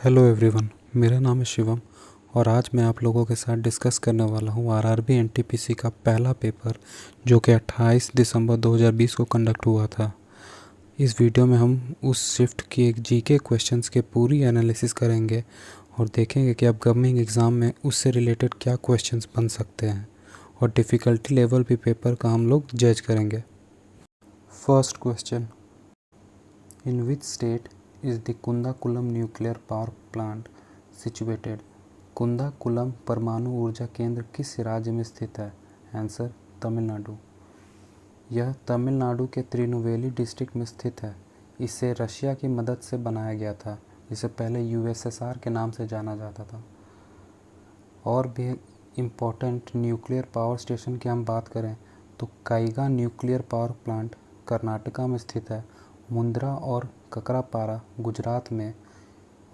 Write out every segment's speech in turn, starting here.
Hello everyone, मेरा नाम है शिवम और आज मैं आप लोगों के साथ डिस्कस करने वाला हूँ आरआरबी एनटीपीसी का पहला पेपर जो कि 28 दिसंबर 2020 को कंडक्ट हुआ था। इस वीडियो में हम उस शिफ्ट की एक जीके क्वेश्चंस के पूरी एनालिसिस करेंगे और देखेंगे कि अपकमिंग एग्ज़ाम में उससे रिलेटेड क्या क्वेश्चंस बन सकते हैं और डिफ़िकल्टी लेवल भी पेपर का हम लोग जज करेंगे। First question, in which state is the Kudankulam nuclear power plant situated? Kudankulam परमाणु ऊर्जा केंद्र किस राज्य में स्थित है? आंसर, तमिलनाडु। यह तमिलनाडु के तिरुनेलवेली डिस्ट्रिक्ट में स्थित है। इसे रशिया की मदद से बनाया गया था, जिसे पहले यूएसएसआर के नाम से जाना जाता था। और भी इम्पोर्टेंट न्यूक्लियर पावर स्टेशन की हम बात करें तो काइगा न्यूक्लियर पावर प्लांट कर्नाटका में स्थित है, मुंद्रा और ककरापारा गुजरात में,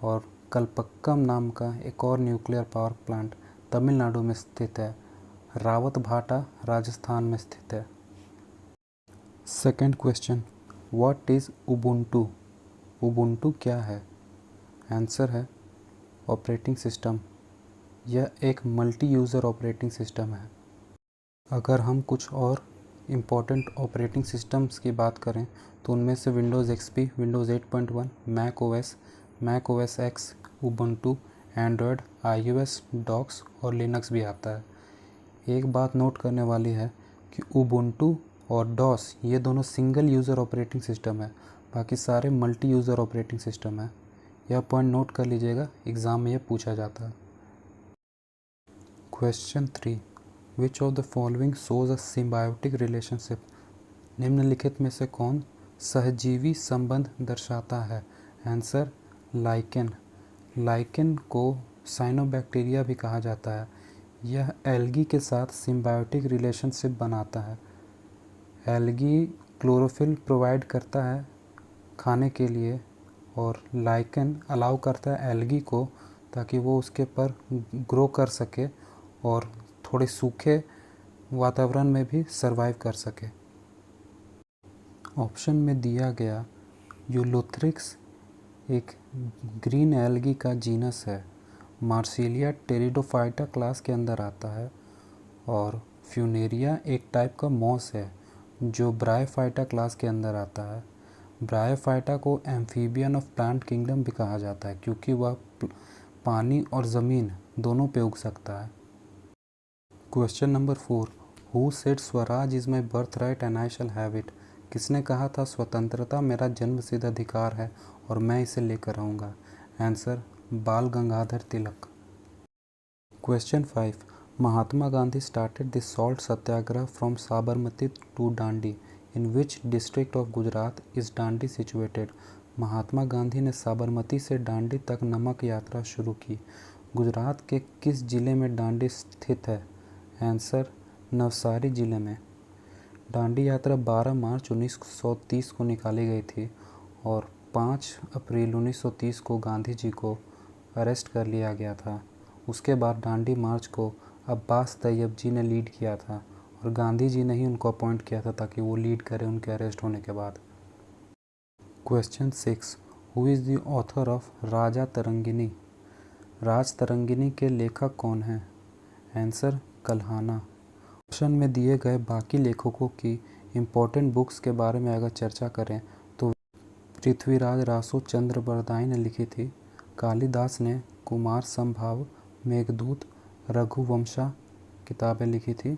और कलपक्कम नाम का एक और न्यूक्लियर पावर प्लांट तमिलनाडु में स्थित है। रावतभाटा राजस्थान में स्थित है। Second question, what is Ubuntu? Ubuntu क्या है? आंसर है ऑपरेटिंग सिस्टम। यह एक मल्टी यूज़र ऑपरेटिंग सिस्टम है। अगर हम कुछ और इम्पोर्टेंट ऑपरेटिंग सिस्टम्स की बात करें तो उनमें से Windows XP, Windows 8.1, Mac OS X, Ubuntu, Android, iOS, Docs और लिनक्स भी आता है। एक बात नोट करने वाली है कि उबुंटू और डॉस ये दोनों सिंगल यूज़र ऑपरेटिंग सिस्टम है, बाकी सारे मल्टी यूज़र ऑपरेटिंग सिस्टम है। यह पॉइंट नोट कर लीजिएगा, एग्ज़ाम में यह पूछा जाता है। Question 3, which of the following shows a symbiotic relationship? निम्नलिखित में से कौन सहजीवी संबंध दर्शाता है? Answer, lichen. लाइकेन को साइनोबैक्टीरिया भी कहा जाता है। यह एल्गी के साथ सिम्बायोटिक रिलेशनशिप बनाता है। एल्गी क्लोरोफिल प्रोवाइड करता है खाने के लिए और लाइकेन अलाउ करता है एल्गी को ताकि वो उसके पर ग्रो कर सके और थोड़े सूखे वातावरण में भी सरवाइव कर सके। ऑप्शन में दिया गया यूलोथ्रिक्स एक ग्रीन एल्गी का जीनस है, मार्सिलिया टेरिडोफाइटा क्लास के अंदर आता है, और फ्यूनेरिया एक टाइप का मॉस है जो ब्रायोफाइटा क्लास के अंदर आता है। ब्रायोफाइटा को एम्फीबियन ऑफ प्लांट किंगडम भी कहा जाता है क्योंकि वह पानी और ज़मीन दोनों पे उग सकता है। Question number 4, who said Swaraj is my birth right and I shall have it? किसने कहा था स्वतंत्रता मेरा जन्मसिद्ध अधिकार है और मैं इसे लेकर रहूँगा? Answer, Bal Gangadhar Tilak. Question 5, Mahatma Gandhi started the salt satyagraha from Sabarmati to Dandi. In which district of Gujarat is Dandi situated? Mahatma Gandhi ने साबरमती से डांडी तक नमक यात्रा शुरू की। गुजरात के किस जिले में डांडी स्थित है? आंसर, नवसारी जिले में। डांडी यात्रा 12 मार्च 1930 को निकाली गई थी और 5 अप्रैल 1930 को गांधी जी को अरेस्ट कर लिया गया था। उसके बाद डांडी मार्च को अब्बास तैयब जी ने लीड किया था और गांधी जी ने ही उनको अपॉइंट किया था ताकि वो लीड करें उनके अरेस्ट होने के बाद। Question 6, who is the author of Raja Tarangini? Raj Tarangini के लेखक कौन हैं? आंसर, कल्हाना। ऑप्शन में दिए गए बाकी लेखकों की इम्पोर्टेंट बुक्स के बारे में अगर चर्चा करें तो पृथ्वीराज रासो चंद्र बरदाई ने लिखी थी, कालिदास ने कुमार संभव, मेघदूत, रघुवंशा किताबें लिखी थी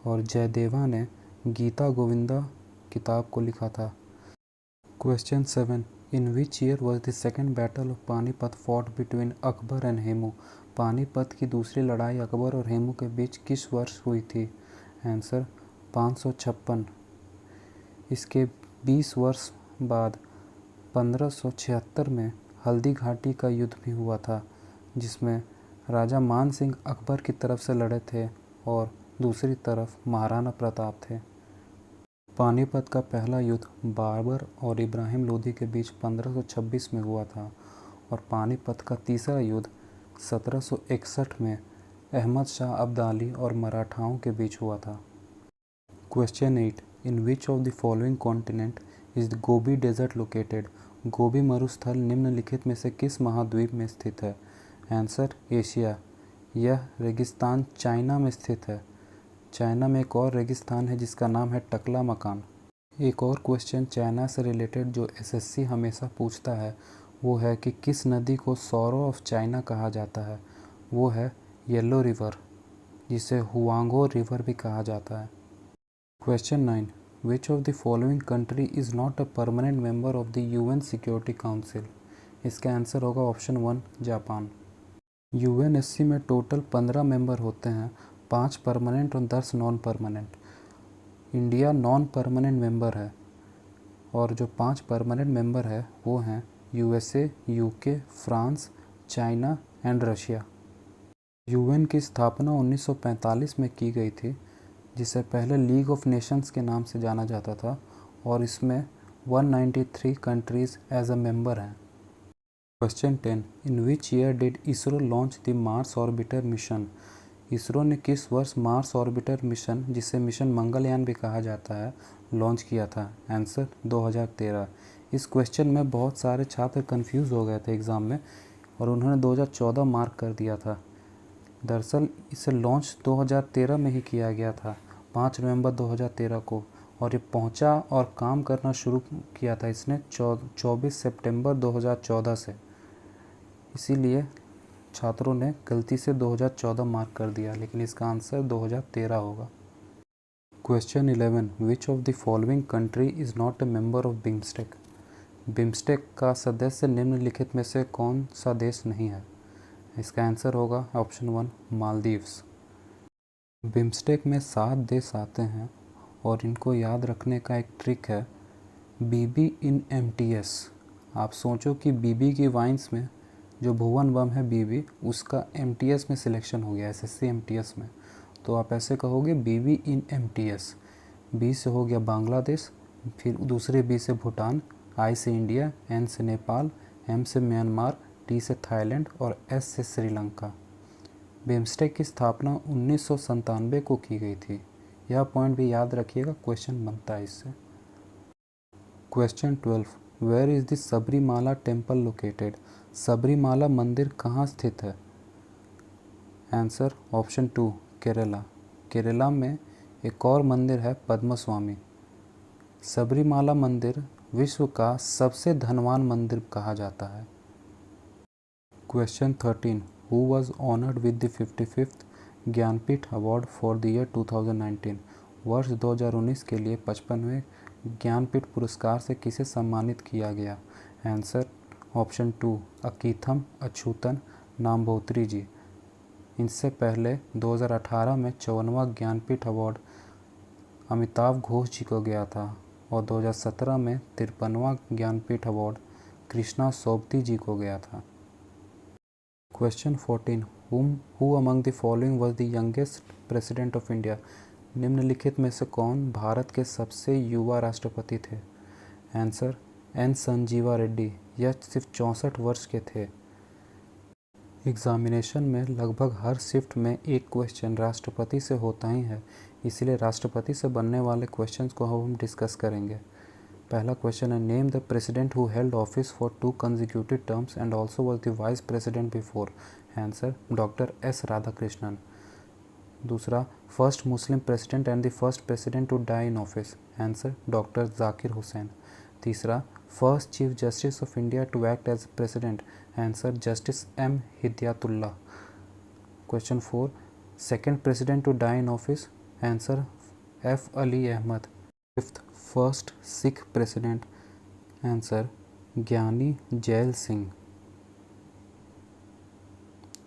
और जयदेवा ने गीता गोविंदा किताब को लिखा था। Question 7, in which year was the second battle of Panipat fought between Akbar and Hemu? Panipat की दूसरी लड़ाई अकबर और हेमू के बीच किस वर्ष हुई थी? आंसर, 556। इसके 20 वर्ष बाद 1576 में हल्दी घाटी का युद्ध भी हुआ था जिसमें राजा मान सिंह अकबर की तरफ से लड़े थे और दूसरी तरफ महाराणा प्रताप थे। पानीपत का पहला युद्ध बाबर और इब्राहिम लोदी के बीच 1526 में हुआ था और पानीपत का तीसरा युद्ध 1761 में अहमद शाह अब्दाली और मराठाओं के बीच हुआ था। Question 8, in which of the following continent is the Gobi desert located? Gobi मरुस्थल निम्नलिखित में से किस महाद्वीप में स्थित है? Answer Asia. यह रेगिस्तान चाइना में स्थित है। चाइना में एक और रेगिस्तान है जिसका नाम है टकला मकान। एक और क्वेश्चन चाइना से रिलेटेड जो एसएससी हमेशा पूछता है वो है कि किस नदी को सौरो ऑफ चाइना कहा जाता है? वो है येलो रिवर, जिसे हुआंगो रिवर भी कहा जाता है। Question 9, which of the following country is not a permanent member of the UN security council? इसका आंसर होगा ऑप्शन 1 जापान। यूएनएससी में टोटल 15 मेंबर होते हैं, 5 परमानेंट और 10 non permanent. India non permanent member है और जो 5 परमानेंट मेंबर है वो हैं USA, UK, France, China and Russia. UN की स्थापना 1945 में की गई थी, जिसे पहले लीग ऑफ नेशंस के नाम से जाना जाता था, और इसमें 193 कंट्रीज़ एज अ मेंबर हैं। Question 10, in which year did ISRO launch the Mars orbiter mission? ISRO ने किस वर्ष मार्स ऑर्बिटर मिशन, जिसे मिशन मंगलयान भी कहा जाता है, लॉन्च किया था? आंसर 2013। इस क्वेश्चन में बहुत सारे छात्र कंफ्यूज हो गए थे एग्ज़ाम में और उन्होंने 2014 मार्क कर दिया था। दरअसल इसे लॉन्च 2013 में ही किया गया था, 5 नवंबर 2013 को, और ये पहुंचा और काम करना शुरू किया था इसने 24 सितंबर 2014 से। इसीलिए छात्रों ने गलती से 2014 मार्क कर दिया, लेकिन इसका आंसर 2013 होगा। Question 11, which of the following country is not a member of BIMSTEC? BIMSTEC का सदस्य निम्नलिखित में से कौन सा देश नहीं है? इसका आंसर होगा ऑप्शन 1 मालदीव्स। बिम्स्टेक में 7 देश आते हैं और इनको याद रखने का एक ट्रिक है बीबी इन एमटीएस। आप सोचो कि बीबी की वाइन्स में जो भुवन बम है बीबी, उसका एमटीएस में सिलेक्शन हो गया, एसएससी एमटीएस में, तो आप ऐसे कहोगे बीबी इन एमटीएस। बी से हो गया बांग्लादेश, फिर दूसरे बी से भूटान, आई से इंडिया, एन से नेपाल, एम से म्यांमार, टी से थाईलैंड और एस से श्रीलंका। बिम्स्टेक की स्थापना 1997 को की गई थी। यह पॉइंट भी याद रखिएगा, क्वेश्चन बनता है इससे। Question 12, where is the Sabarimala temple located? Sabarimala मंदिर कहाँ स्थित है? Answer option 2 Kerala. केरला में एक और मंदिर है पद्मस्वामी। सबरीमाला मंदिर विश्व का सबसे धनवान मंदिर कहा जाता है। Question 13, who was honoured with the 55th Jnanpith award for the year 2019? वर्ष 2019 के लिए 55वें ज्ञानपीठ पुरस्कार से किसे सम्मानित किया गया? आंसर ऑप्शन 2 अकीथम अछूतन नाम्भोत्री जी। इनसे पहले 2018 में 54वां ज्ञानपीठ अवार्ड अमिताभ घोष जी को गया था और 2017 में 53वां ज्ञानपीठ अवार्ड कृष्णा सोबती जी को गया था। Question 14, who among the following was the youngest president of India? निम्नलिखित में से कौन भारत के सबसे युवा राष्ट्रपति थे? Answer N Sanjiva Reddy. यह सिर्फ 64 वर्ष के थे। एग्जामिनेशन में लगभग हर शिफ्ट में एक क्वेश्चन राष्ट्रपति से होता ही है, इसलिए राष्ट्रपति से बनने वाले क्वेश्चंस को हम डिस्कस करेंगे। पहला क्वेश्चन है, name the president who held office for 2 consecutive terms and also was the vice president before? Answer doctor S Radhakrishnan. दूसरा, first Muslim president and the first president to die in office? Answer doctor Zakir Hussain. तीसरा, first chief justice of India to act as president? Answer justice M Hidayatullah. Question 4, second president to die in office? Answer F Ali Ahmed. Fifth, first Sikh president? Answer Giani Zail Singh.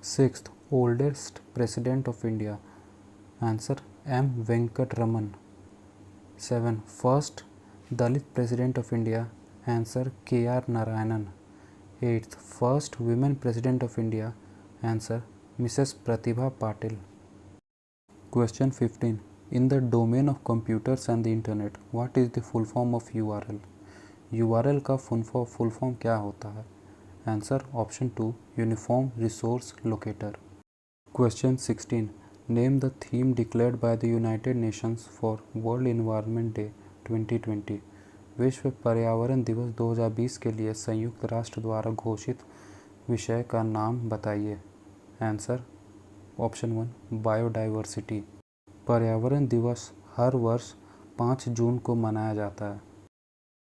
Sixth, oldest president of India? Answer M Venkat Raman. 7, first Dalit president of India? Answer K R Narayanan. 8th, first women president of India? Answer Mrs Pratibha Patil. Question 15, in the domain of computers and the internet what is the full form of URL? URL का full form क्या होता है? Answer option 2 uniform resource locator. Question 16, name the theme declared by the United Nations for world environment day 2020? विश्व पर्यावरण दिवस 2020 के लिए संयुक्त राष्ट्र द्वारा घोषित विषय का नाम बताइए। Answer option 1 biodiversity. पर्यावरण दिवस हर वर्ष 5 जून को मनाया जाता है।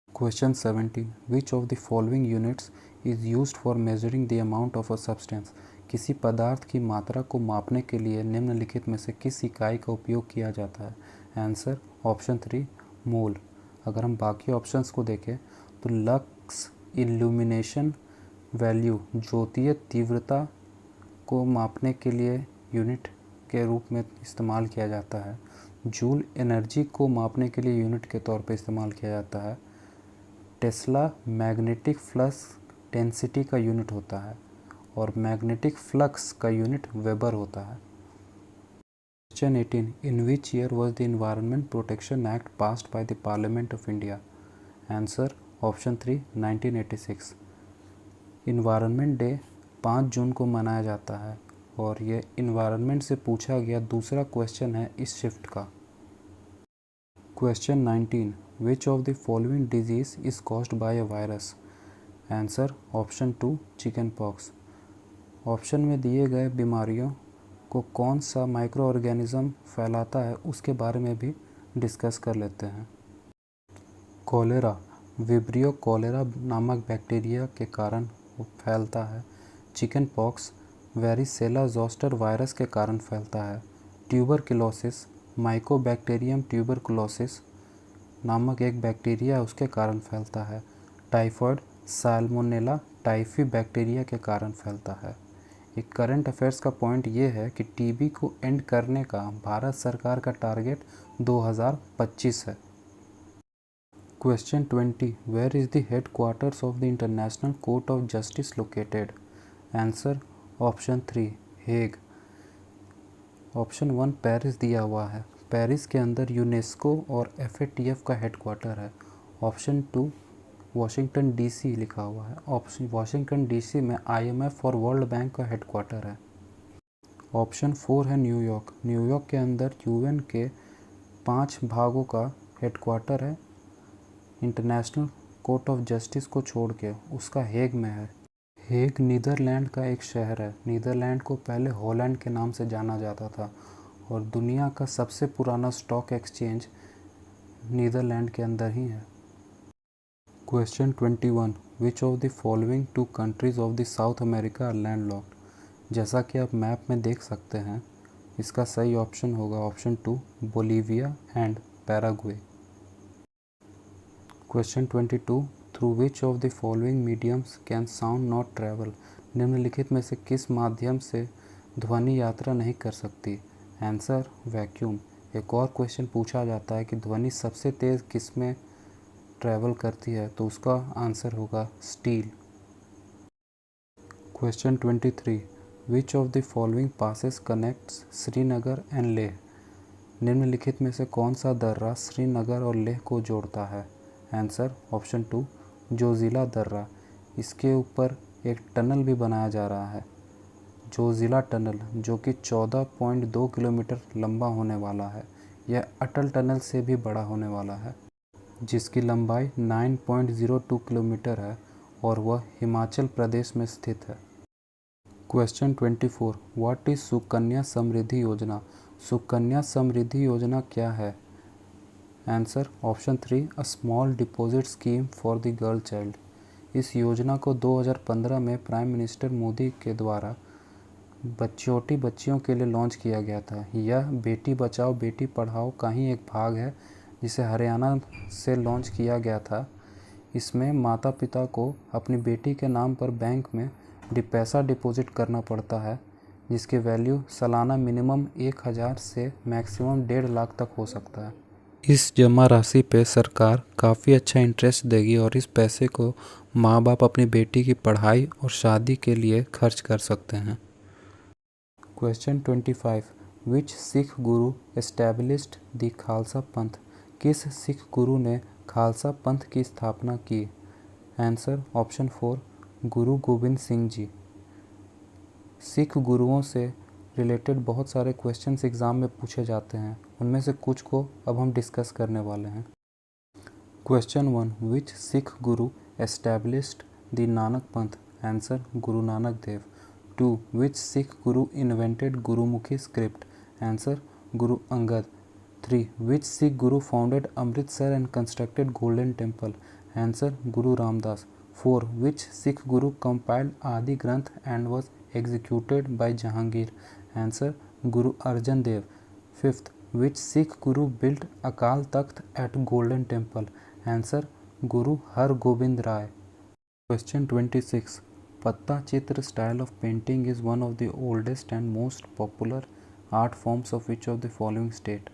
Question 17 which of the following units is used for measuring the amount of a substance. किसी पदार्थ की मात्रा को मापने के लिए निम्नलिखित में से किस इकाई का उपयोग किया जाता है। आंसर ऑप्शन 3 मोल। अगर हम बाकी ऑप्शंस को देखें तो लक्स इल्यूमिनेशन वैल्यू ज्योतीय तीव्रता को मापने के लिए यूनिट के रूप में इस्तेमाल किया जाता है। जूल एनर्जी को मापने के लिए यूनिट के तौर पर इस्तेमाल किया जाता है। टेस्ला मैग्नेटिक फ्लक्स डेंसिटी का यूनिट होता है और मैग्नेटिक फ्लक्स का यूनिट वेबर होता है। Question 18 in which year was the environment protection act passed by the parliament of India. Answer option 3 1986। Environment day 5 जून को मनाया जाता है और ये इन्वायरमेंट से पूछा गया दूसरा क्वेश्चन है इस शिफ्ट का। Question 19 which of the following disease is caused by a virus. Answer option 2 chicken pox. Option में दिए गए बीमारियों को कौन सा माइक्रो ऑर्गेनिज्म फैलाता है उसके बारे में भी डिस्कस कर लेते हैं। कॉलेरा विब्रियो कॉलेरा नामक बैक्टीरिया के कारण फैलता है। Chicken pox varicella zoster virus के कारण फैलता है। ट्यूबरकुलोसिस माइकोबैक्टीरियम ट्यूबरकुलोसिस नामक एक बैक्टीरिया उसके कारण फैलता है। टाइफॉइड साल्मोनेला टाइफी बैक्टीरिया के कारण फैलता है। एक करंट अफेयर्स का पॉइंट ये है कि टीबी को एंड करने का भारत सरकार का टारगेट 2025 है। Question 20 where is the headquarters of the International Court of Justice located. Answer option 3 Hague. Option 1 Paris दिया हुआ है। पेरिस के अंदर यूनेस्को और FATF का हेडक्वार्टर है। ऑप्शन 2 वाशिंगटन DC लिखा हुआ है। ऑप्शन वाशिंगटन DC में IMF और वर्ल्ड बैंक का हेडक्वार्टर है। ऑप्शन 4 है न्यूयॉर्क। न्यूयॉर्क के अंदर UN के 5 भागों का हेडक्वार्टर है। इंटरनेशनल कोर्ट ऑफ जस्टिस को छोड़ के उसका हेग में है। हेग नीदरलैंड का एक शहर है। नीदरलैंड को पहले हॉलैंड के नाम से जाना जाता था और दुनिया का सबसे पुराना स्टॉक एक्सचेंज नीदरलैंड के अंदर ही है। Question 21 which of the following 2 countries of the South America are landlocked. जैसा कि आप मैप में देख सकते हैं इसका सही ऑप्शन होगा option 2 Bolivia and Paraguay. Question 22 through which of the following mediums can sound not travel. निम्नलिखित में से किस माध्यम से ध्वनि यात्रा नहीं कर सकती। Answer vacuum. एक और क्वेश्चन पूछा जाता है कि ध्वनि सबसे तेज़ किस में ट्रैवल करती है तो उसका आंसर होगा steel. Question 23 which of the following passes connects Srinagar and Leh. निम्नलिखित में से कौन सा दर्रा श्रीनगर और लेह को जोड़ता है। आंसर ऑप्शन 2 जोजिला दर्रा। इसके ऊपर एक टनल भी बनाया जा रहा है जोजिला टनल जो कि 14.2 किलोमीटर लंबा होने वाला है। यह अटल टनल से भी बड़ा होने वाला है जिसकी लंबाई 9.02 किलोमीटर है और वह हिमाचल प्रदेश में स्थित है। Question 24 what is Sukanya Samriddhi योजना। सुकन्या समृद्धि योजना क्या है। Answer option 3 a small deposit scheme for the girl child. इस योजना को 2015 में प्राइम मिनिस्टर मोदी के द्वारा छोटी बच्चियों के लिए लॉन्च किया गया था। यह बेटी बचाओ बेटी पढ़ाओ का ही एक भाग है जिसे हरियाणा से लॉन्च किया गया था। इसमें माता पिता को अपनी बेटी के नाम पर बैंक में पैसा डिपॉजिट करना पड़ता है जिसकी वैल्यू सालाना मिनिमम 1000 से मैक्सिमम 1.5 लाख तक हो सकता है। इस जमा राशि पे सरकार काफ़ी अच्छा इंटरेस्ट देगी और इस पैसे को माँ बाप अपनी बेटी की पढ़ाई और शादी के लिए खर्च कर सकते हैं। Question 25 which Sikh Guru established the Khalsa पंथ। किस सिख गुरु ने खालसा पंथ की स्थापना की। Answer option 4 Guru Gobind Singh ji. सिख गुरुओं से रिलेटेड बहुत सारे क्वेश्चंस एग्ज़ाम में पूछे जाते हैं उनमें से कुछ को अब हम डिस्कस करने वाले हैं। Question 1. Which Sikh Guru established the Nanak Panth? Answer: Guru Nanak Dev. 2. Which Sikh Guru invented Gurumukhi script? Answer: Guru Angad. 3. Which Sikh Guru founded Amritsar and constructed Golden Temple? Answer: Guru Ramdas. 4. Which Sikh Guru compiled Adi Granth and was executed by Jahangir? Answer: Guru Arjan Dev. 5th. Which Sikh Guru built Akal Takht at Golden Temple? Answer: Guru Har Gobind Rai. Question 26. Patta Chitra style of painting is one of the oldest and most popular art forms of which of the following state?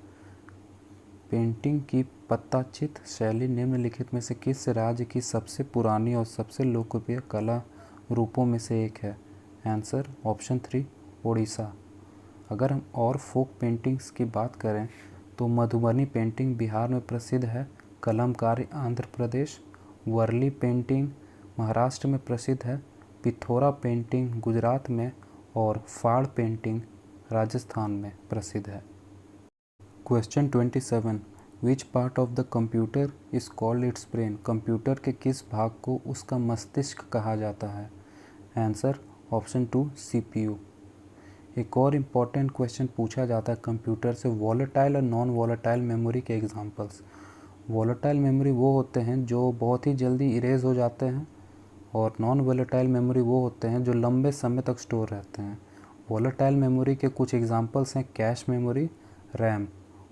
Painting की पत्ताचित्र शैली निम्नलिखित में से किस राज्य की सबसे पुरानी और सबसे लोकप्रिय कला रूपों में से एक है? Answer: option 3, Odisha. अगर हम और फोक पेंटिंग्स की बात करें तो मधुबनी पेंटिंग बिहार में प्रसिद्ध है, कलमकारी आंध्र प्रदेश, वर्ली पेंटिंग महाराष्ट्र में प्रसिद्ध है, पिथौरा पेंटिंग गुजरात में और फाड़ पेंटिंग राजस्थान में प्रसिद्ध है। Question 27. Which part of the computer is called its brain? Computer के किस भाग को उसका मस्तिष्क कहा जाता है? Answer: option 2, CPU। एक और इम्पॉर्टेंट क्वेश्चन पूछा जाता है कंप्यूटर से, वॉलेटाइल और नॉन वॉलेटाइल मेमोरी के एग्जांपल्स। वॉलेटाइल मेमोरी वो होते हैं जो बहुत ही जल्दी इरेज हो जाते हैं और नॉन वॉलेटाइल मेमोरी वो होते हैं जो लंबे समय तक स्टोर रहते हैं। वॉलेटाइल मेमोरी के कुछ एग्जांपल्स हैं कैश मेमोरी, रैम,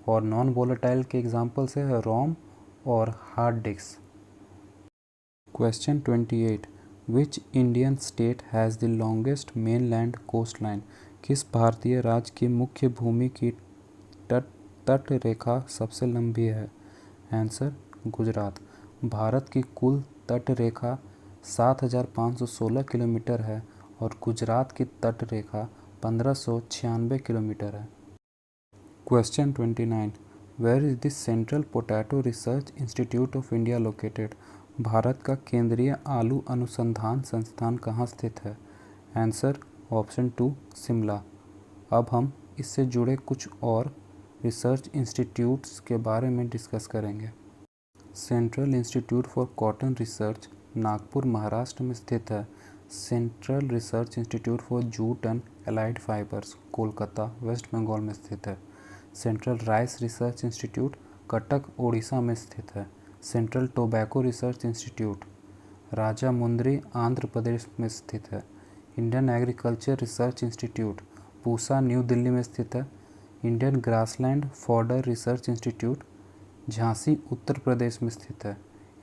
और नॉन वॉलेटाइल के एग्जांपल्स है रोम और hard disk. Question 28. Which Indian state has the longest mainland coast line? किस भारतीय राज्य की मुख्य भूमि की तट रेखा सबसे लंबी है? आंसर: गुजरात। भारत की कुल तट रेखा 7,516 किलोमीटर है और गुजरात की तट रेखा 1,596 किलोमीटर है। Question 29. Where is the Central Potato Research Institute of India located? भारत का केंद्रीय आलू अनुसंधान संस्थान कहाँ स्थित है? Answer: option 2, Shimla. अब हम इससे जुड़े कुछ और रिसर्च इंस्टीट्यूट्स के बारे में डिस्कस करेंगे। Central institute for cotton research Nagpur Maharashtra में स्थित है। Central research institute for jute and allied fibres Kolkata West Bengal में स्थित है। Central rice research institute Cuttack Odisha में स्थित है। Central tobacco research institute Rajahmundry Andhra Pradesh में स्थित है। Indian agriculture research institute Pusa New Delhi में स्थित है। Indian grassland fodder research institute Jhansi Uttar Pradesh में स्थित है।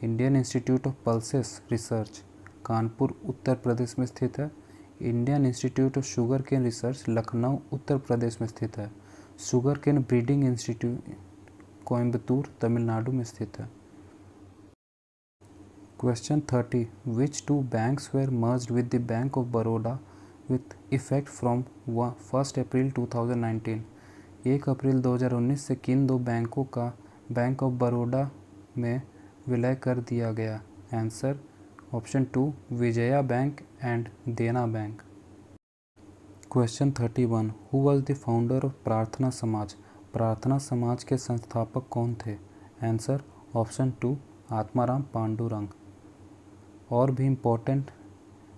Indian institute of pulses research Kanpur Uttar Pradesh में स्थित है। Indian institute of sugar cane research Lucknow Uttar Pradesh में स्थित है। Sugar cane breeding institute Coimbatore Tamil Nadu में स्थित है। Question 30. Which two banks were merged with the bank of Baroda with effect from 1 अप्रैल 2019? 1 अप्रैल 2019 से किन दो बैंकों का बैंक ऑफ बड़ौदा में विलय कर दिया गया? Answer: option 2, Vijaya bank and Dena bank. Question 31. Who was the founder of Prarthana Samaj? Prarthana Samaj के संस्थापक कौन थे? Answer: option 2, Atmaram Pandurang. और भी इम्पोर्टेंट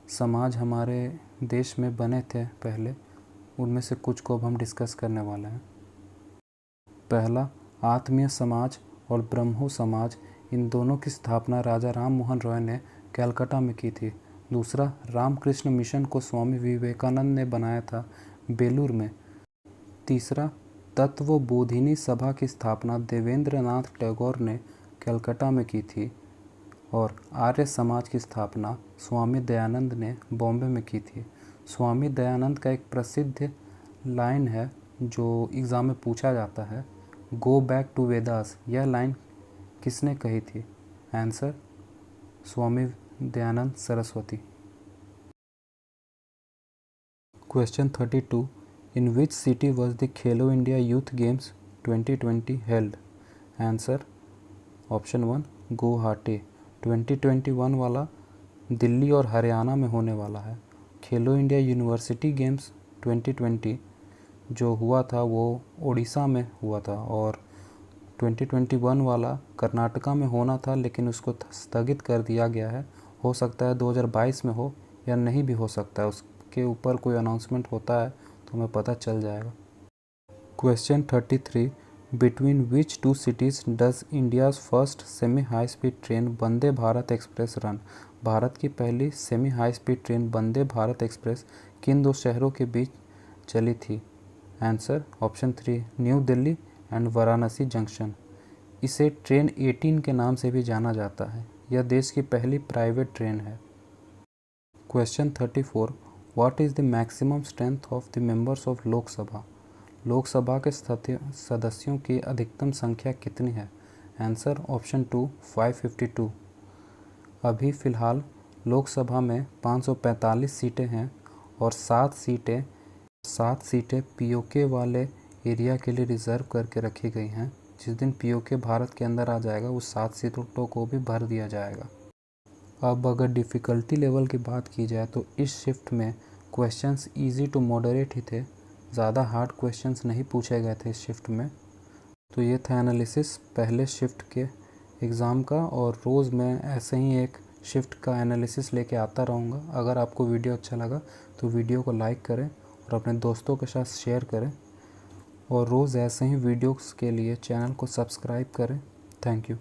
समाज हमारे देश में बने थे पहले, उनमें से कुछ को अब हम डिस्कस करने वाले हैं। पहला आत्मीय समाज और ब्रह्मो समाज, इन दोनों की स्थापना राजा राम मोहन रॉय ने कलकत्ता में की थी। दूसरा रामकृष्ण मिशन को स्वामी विवेकानंद ने बनाया था बेलूर में। तीसरा तत्वबोधिनी सभा की स्थापना देवेंद्रनाथ टैगोर ने कलकत्ता में की थी। और आर्य समाज की स्थापना स्वामी दयानंद ने बॉम्बे में की थी। स्वामी दयानंद का एक प्रसिद्ध लाइन है जो एग्ज़ाम में पूछा जाता है, गो बैक टू वेदास। यह लाइन किसने कही थी? Answer: Swami Dayanand Saraswati. Question 32. In which city was the Khelo India youth games 2020 held? Answer: option 1, Guwahati. 2021 वाला दिल्ली और हरियाणा में होने वाला है। खेलो इंडिया यूनिवर्सिटी गेम्स 2020 जो हुआ था वो ओडिशा में हुआ था और 2021 वाला कर्नाटका में होना था लेकिन उसको स्थगित कर दिया गया है। हो सकता है 2022 में हो या नहीं भी हो सकता है, उसके ऊपर कोई अनाउंसमेंट होता है तो हमें पता चल जाएगा। Question 33, between which two cities does India's first semi high speed train Vande Bharat Express run? Bharat की पहली semi high speed train Vande Bharat Express किन दो शहरों के बीच चली थी? Answer option 3, New Delhi and Varanasi junction. इसे ट्रेन 18 के नाम से भी जाना जाता है। यह देश की पहली प्राइवेट ट्रेन है। Question 34, what is the maximum strength of the members of Lok Sabha? Lok Sabha के सदस्यों की अधिकतम संख्या कितनी है? Answer option 2, 552। अभी फ़िलहाल लोकसभा में 545 सीटें हैं और 7 सीटें पीओके वाले एरिया के लिए रिज़र्व करके रखी गई हैं। जिस दिन पीओके भारत के अंदर आ जाएगा उस 7 सीटों को भी भर दिया जाएगा। अब अगर डिफ़िकल्टी लेवल की बात की जाए तो इस शिफ्ट में क्वेश्चंस इजी टू मॉडरेट ही थे, ज़्यादा हार्ड क्वेश्चंस नहीं पूछे गए थे इस शिफ्ट में। तो ये था एनालिसिस पहले शिफ्ट के एग्ज़ाम का, और रोज़ मैं ऐसे ही एक शिफ्ट का एनालिसिस लेके आता रहूँगा। अगर आपको वीडियो अच्छा लगा तो वीडियो को लाइक करें और अपने दोस्तों के साथ शेयर करें, और रोज़ ऐसे ही वीडियोस के लिए चैनल को सब्सक्राइब करें। Thank you.